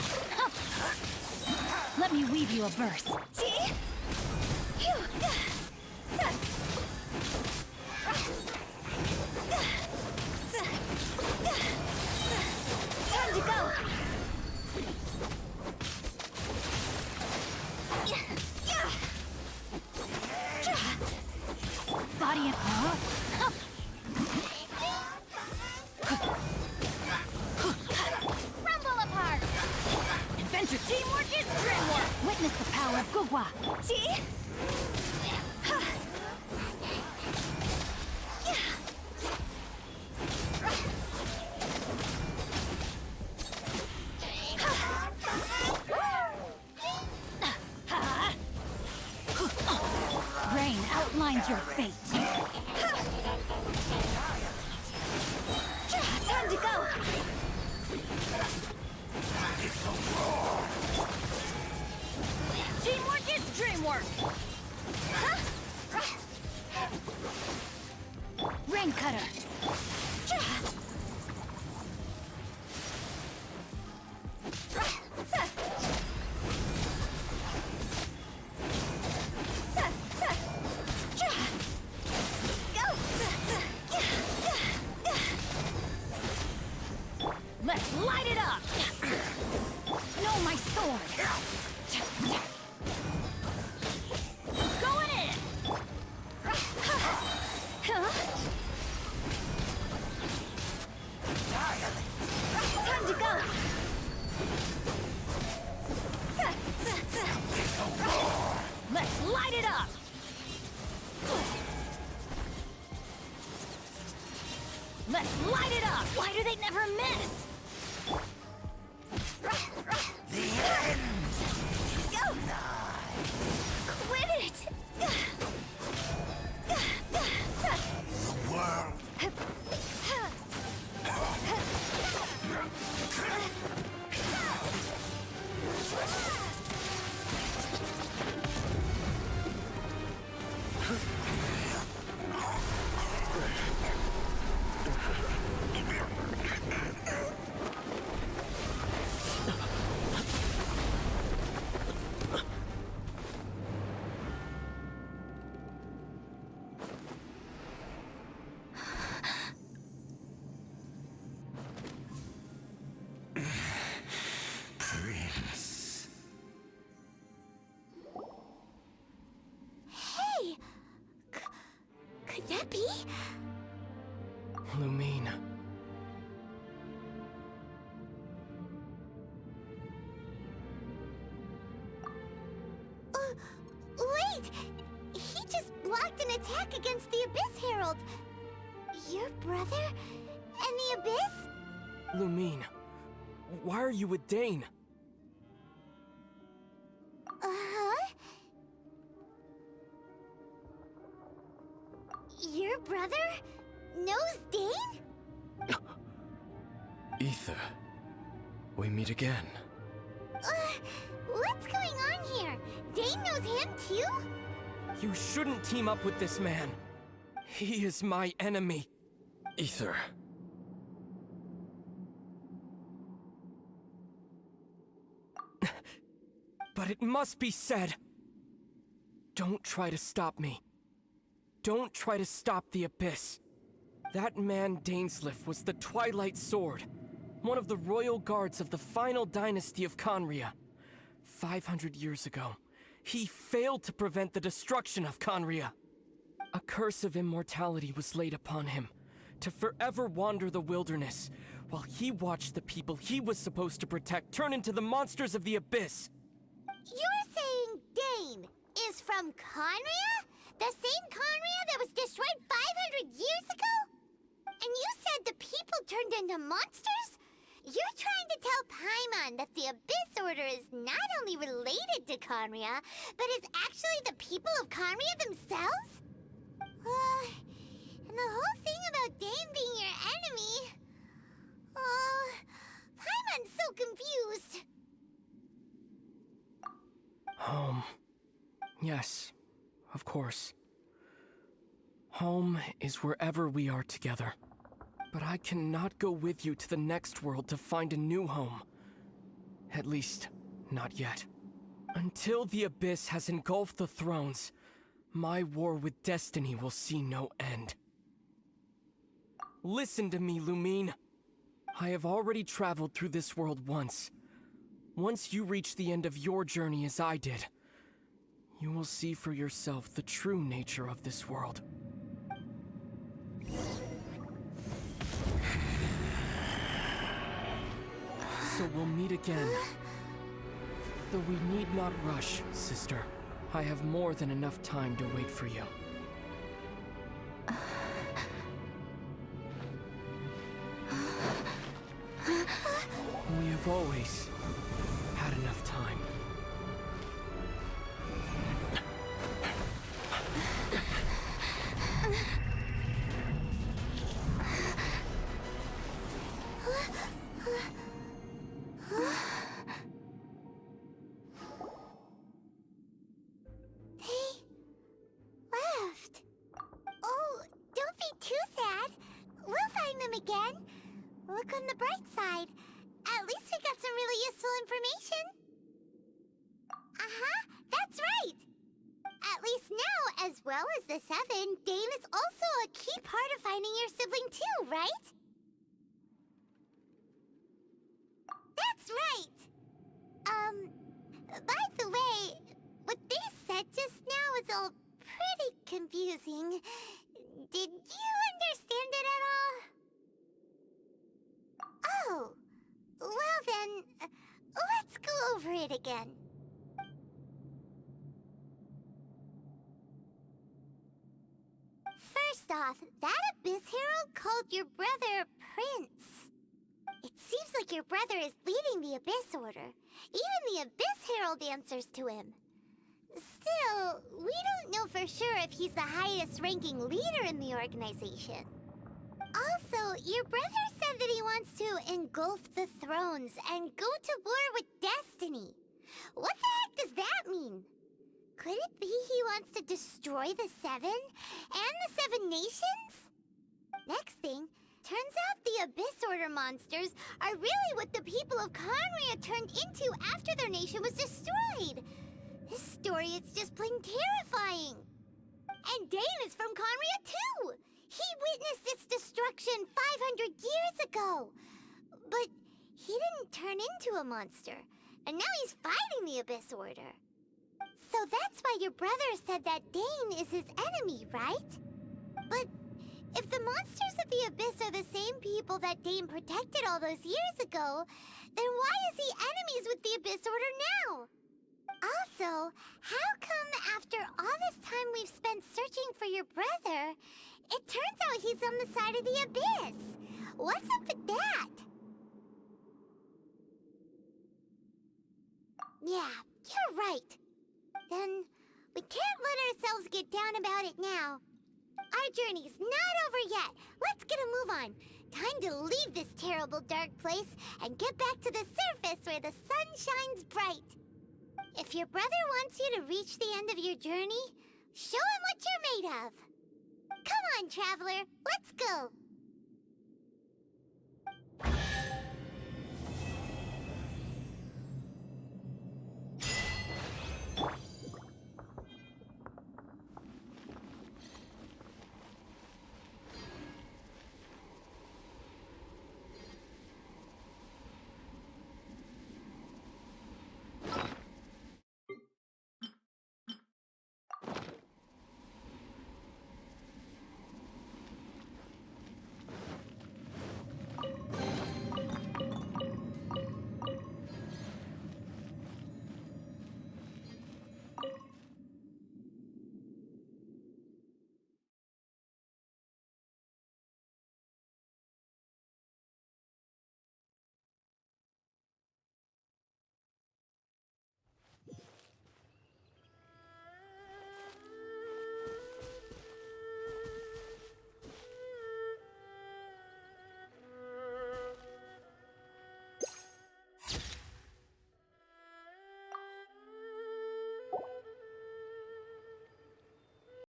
Let me weave you a verse. Time to go! Radiant, huh? Rumble apart! Adventure teamwork is dreamwork! Witness the power of Gugwa! See? Rain outlines your fate. Time to go! Teamwork is dreamwork! Rain cutter! light it up! Let's light it up! Why do they never miss? The end! Go! Quit it! The world Prince. Hey! Could that be? Lumine. Wait! He just blocked an attack against the Abyss Herald! Your brother? And the Abyss? Lumine. Why are you with Dane? Uh-huh? Your brother knows Dane? Ether, we meet again. What's going on here? Dane knows him too? You shouldn't team up with this man. He is my enemy. Ether. But it must be said. Don't try to stop me. Don't try to stop the Abyss. That man Dainsleif was the Twilight Sword, one of the royal guards of the final dynasty of Conria. 500 years ago, he failed to prevent the destruction of Conria. A curse of immortality was laid upon him, to forever wander the wilderness, while he watched the people he was supposed to protect turn into the monsters of the Abyss. You're saying Dane is from Conria? The same Conria that was destroyed 500 years ago? And you said the people turned into monsters? You're trying to tell Paimon that the Abyss Order is not only related to Conria, but is actually the people of Conria themselves? And the whole thing about Dane being your enemy... Paimon's so confused. Home. Yes, of course. Home is wherever we are together. But I cannot go with you to the next world to find a new home. At least, not yet. Until the Abyss has engulfed the thrones, my war with destiny will see no end. Listen to me, Lumine. I have already traveled through this world once. Once you reach the end of your journey as I did, you will see for yourself the true nature of this world. So we'll meet again. Though we need not rush, sister. I have more than enough time to wait for you. We have always had enough time. Left. Oh, don't be too sad. We'll find them again. Look on the bright side. At least we got some really useful information. Uh-huh, that's right. At least now, as well as the Seven, Dane is also a key part of finding your sibling too, right? That's right. By the way, what they said just now is all pretty confusing. Did you understand it at all? Oh, well then, let's go over it again. First off, that Abyss Herald called your brother Prince. It seems like your brother is leading the Abyss Order. Even the Abyss Herald answers to him. Still, we don't know for sure if he's the highest-ranking leader in the organization. Also, your brother said that he wants to engulf the thrones and go to war with Destiny. What the heck does that mean? Could it be he wants to destroy the Seven? And the Seven Nations? Next thing, turns out the Abyss Order monsters are really what the people of Conria turned into after their nation was destroyed. This story is just plain terrifying. And Dane is from Conria too! He witnessed its destruction 500 years ago. But he didn't turn into a monster. And now he's fighting the Abyss Order. So that's why your brother said that Dane is his enemy, right? But if the monsters of the Abyss are the same people that Dane protected all those years ago, then why is he enemies with the Abyss Order now? Also, how come after all this time we've spent searching for your brother, it turns out he's on the side of the Abyss? What's up with that? Yeah, you're right. Then we can't let ourselves get down about it now. Our journey's not over yet. Let's get a move on. Time to leave this terrible dark place and get back to the surface where the sun shines bright. If your brother wants you to reach the end of your journey, show him what you're made of. Come on, traveler, let's go.